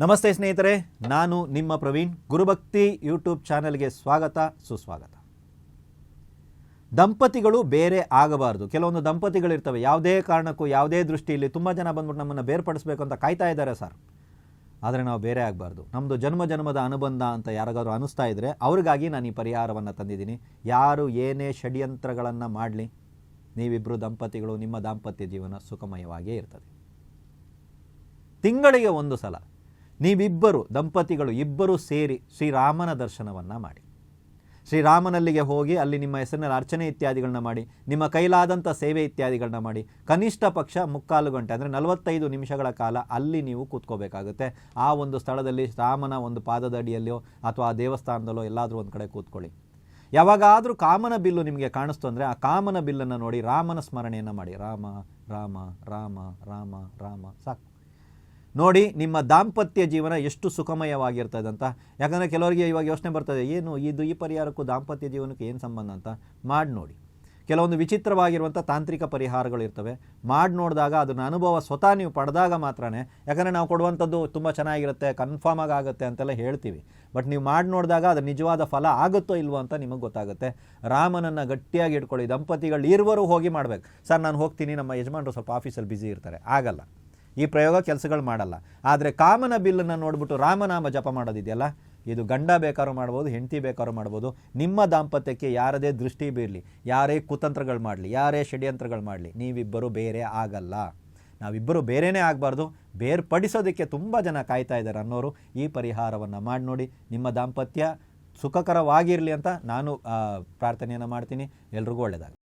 ನಮಸ್ತೆ ಸ್ನೇಹಿತರೆ, ನಾನು ನಿಮ್ಮ ಪ್ರವೀಣ್. ಗುರುಭಕ್ತಿ ಯೂಟ್ಯೂಬ್ ಚಾನೆಲ್ಗೆ ಸ್ವಾಗತ, ಸುಸ್ವಾಗತ. ದಂಪತಿಗಳು ಬೇರೆ ಆಗಬಾರ್ದು. ಕೆಲವೊಂದು ದಂಪತಿಗಳಿರ್ತವೆ, ಯಾವುದೇ ಕಾರಣಕ್ಕೂ ಯಾವುದೇ ದೃಷ್ಟಿಯಲ್ಲಿ ತುಂಬ ಜನ ಬಂದ್ಬಿಟ್ಟು ನಮ್ಮನ್ನು ಬೇರ್ಪಡಿಸಬೇಕು ಅಂತ ಕಾಯ್ತಾ ಇದ್ದಾರೆ ಸರ್. ಆದರೆ ನಾವು ಬೇರೆ ಆಗಬಾರ್ದು. ನಮ್ಮದು ಜನ್ಮ ಜನ್ಮದ ಅನುಬಂಧ ಅಂತ ಯಾರಿಗಾದ್ರು ಅನಿಸ್ತಾ ಇದ್ದರೆ ಅವ್ರಿಗಾಗಿ ನಾನು ಈ ಪರಿಹಾರವನ್ನು ತಂದಿದ್ದೀನಿ. ಯಾರು ಏನೇ ಷಡ್ಯಂತ್ರಗಳನ್ನು ಮಾಡಲಿ, ನೀವಿಬ್ಬರು ದಂಪತಿಗಳು, ನಿಮ್ಮ ದಾಂಪತ್ಯ ಜೀವನ ಸುಖಮಯವಾಗಿಯೇ ಇರ್ತದೆ. ತಿಂಗಳಿಗೆ ಒಂದು ಸಲ ನೀವಿಬ್ಬರು ದಂಪತಿಗಳು ಇಬ್ಬರು ಸೇರಿ ಶ್ರೀರಾಮನ ದರ್ಶನವನ್ನು ಮಾಡಿ. ಶ್ರೀರಾಮನಲ್ಲಿಗೆ ಹೋಗಿ ಅಲ್ಲಿ ನಿಮ್ಮ ಹೆಸರಿನಲ್ಲಿ ಅರ್ಚನೆ ಇತ್ಯಾದಿಗಳನ್ನ ಮಾಡಿ, ನಿಮ್ಮ ಕೈಲಾದಂಥ ಸೇವೆ ಇತ್ಯಾದಿಗಳನ್ನ ಮಾಡಿ, ಕನಿಷ್ಠ ಪಕ್ಷ 3/4 ಗಂಟೆ ಅಂದರೆ 45 ನಿಮಿಷಗಳ ಕಾಲ ಅಲ್ಲಿ ನೀವು ಕೂತ್ಕೋಬೇಕಾಗುತ್ತೆ. ಆ ಒಂದು ಸ್ಥಳದಲ್ಲಿ ರಾಮನ ಒಂದು ಪಾದದ ಅಡಿಯಲ್ಲಿಯೋ ಅಥವಾ ಆ ದೇವಸ್ಥಾನದಲ್ಲೋ ಎಲ್ಲಾದರೂ ಒಂದು ಕಡೆ ಕೂತ್ಕೊಳ್ಳಿ. ಯಾವಾಗಾದರೂ ಕಾಮನ ಬಿಲ್ಲು ನಿಮಗೆ ಕಾಣಿಸ್ತು ಅಂದರೆ ಆ ಕಾಮನ ಬಿಲ್ಲನ್ನು ನೋಡಿ ರಾಮನ ಸ್ಮರಣೆಯನ್ನು ಮಾಡಿ. ರಾಮ ರಾಮ ರಾಮ ರಾಮ ರಾಮ ಸಾಕು. ನೋಡಿ ನಿಮ್ಮ ದಾಂಪತ್ಯ ಜೀವನ ಎಷ್ಟು ಸುಖಮಯವಾಗಿರ್ತದೆ ಅಂತ. ಯಾಕಂದರೆ ಕೆಲವರಿಗೆ ಇವಾಗ ಯೋಚನೆ ಬರ್ತದೆ, ಏನು ಈ ಪರಿಹಾರಕ್ಕೂ ದಾಂಪತ್ಯ ಜೀವನಕ್ಕೆ ಏನು ಸಂಬಂಧ ಅಂತ. ಮಾಡಿ ನೋಡಿ. ಕೆಲವೊಂದು ವಿಚಿತ್ರವಾಗಿರುವಂಥ ತಾಂತ್ರಿಕ ಪರಿಹಾರಗಳು ಇರ್ತವೆ. ಮಾಡಿ ನೋಡಿದಾಗ ಅದನ್ನ ಅನುಭವ ಸ್ವತಃ ನೀವು ಪಡೆದಾಗ ಮಾತ್ರನೇ. ಯಾಕಂದರೆ ನಾವು ಕೊಡುವಂಥದ್ದು ತುಂಬ ಚೆನ್ನಾಗಿರುತ್ತೆ, ಕನ್ಫರ್ಮ್ ಆಗುತ್ತೆ ಅಂತೆಲ್ಲ ಹೇಳ್ತೀವಿ. ಬಟ್ ನೀವು ಮಾಡಿ ನೋಡಿದಾಗ ಅದು ನಿಜವಾದ ಫಲ ಆಗುತ್ತೋ ಇಲ್ವೋ ಅಂತ ನಿಮಗೆ ಗೊತ್ತಾಗುತ್ತೆ. ರಾಮನನ್ನು ಗಟ್ಟಿಯಾಗಿ ಇಟ್ಕೊಳ್ಳಿ. ದಂಪತಿಗಳು ಇರುವರು ಹೋಗಿ ಮಾಡಬೇಕು. ಸರ್ ನಾನು ಹೋಗ್ತೀನಿ, ನಮ್ಮ ಯಜಮಾನರು ಸ್ವಲ್ಪ ಆಫೀಸಲ್ಲಿ ಬ್ಯುಸಿ ಇರ್ತಾರೆ, ಆಗಲ್ಲ. ಈ ಪ್ರಯೋಗ ಕೆಲಸಗಳು ಮಾಡಲ್ಲ. ಆದರೆ ಕಾಮನ ಬಿಲ್ಲನ್ನು ನೋಡ್ಬಿಟ್ಟು ರಾಮನಾಮ ಜಪ ಮಾಡೋದಿದೆಯಲ್ಲ, ಇದು ಗಂಡ ಬೇಕಾದ್ರೂ ಮಾಡ್ಬೋದು, ಹೆಂಡತಿ ಬೇಕಾದ್ರೂ ಮಾಡ್ಬೋದು. ನಿಮ್ಮ ದಾಂಪತ್ಯಕ್ಕೆ ಯಾರದೇ ದೃಷ್ಟಿ ಬೀರಲಿ, ಯಾರೇ ಕುತಂತ್ರಗಳು ಮಾಡಲಿ, ಯಾರೇ ಷಡ್ಯಂತ್ರಗಳು ಮಾಡಲಿ, ನೀವಿಬ್ಬರು ಬೇರೆ ಆಗಲ್ಲ. ನಾವಿಬ್ಬರು ಬೇರೆಯೇ ಆಗಬಾರ್ದು, ಬೇರ್ಪಡಿಸೋದಕ್ಕೆ ತುಂಬ ಜನ ಕಾಯ್ತಾ ಇದ್ದಾರೆ ಅನ್ನೋರು ಈ ಪರಿಹಾರವನ್ನು ಮಾಡಿ ನೋಡಿ. ನಿಮ್ಮ ದಾಂಪತ್ಯ ಸುಖಕರವಾಗಿರಲಿ ಅಂತ ನಾನು ಪ್ರಾರ್ಥನೆಯನ್ನು ಮಾಡ್ತೀನಿ. ಎಲ್ರಿಗೂ ಒಳ್ಳೆಯದಾಗಲಿ.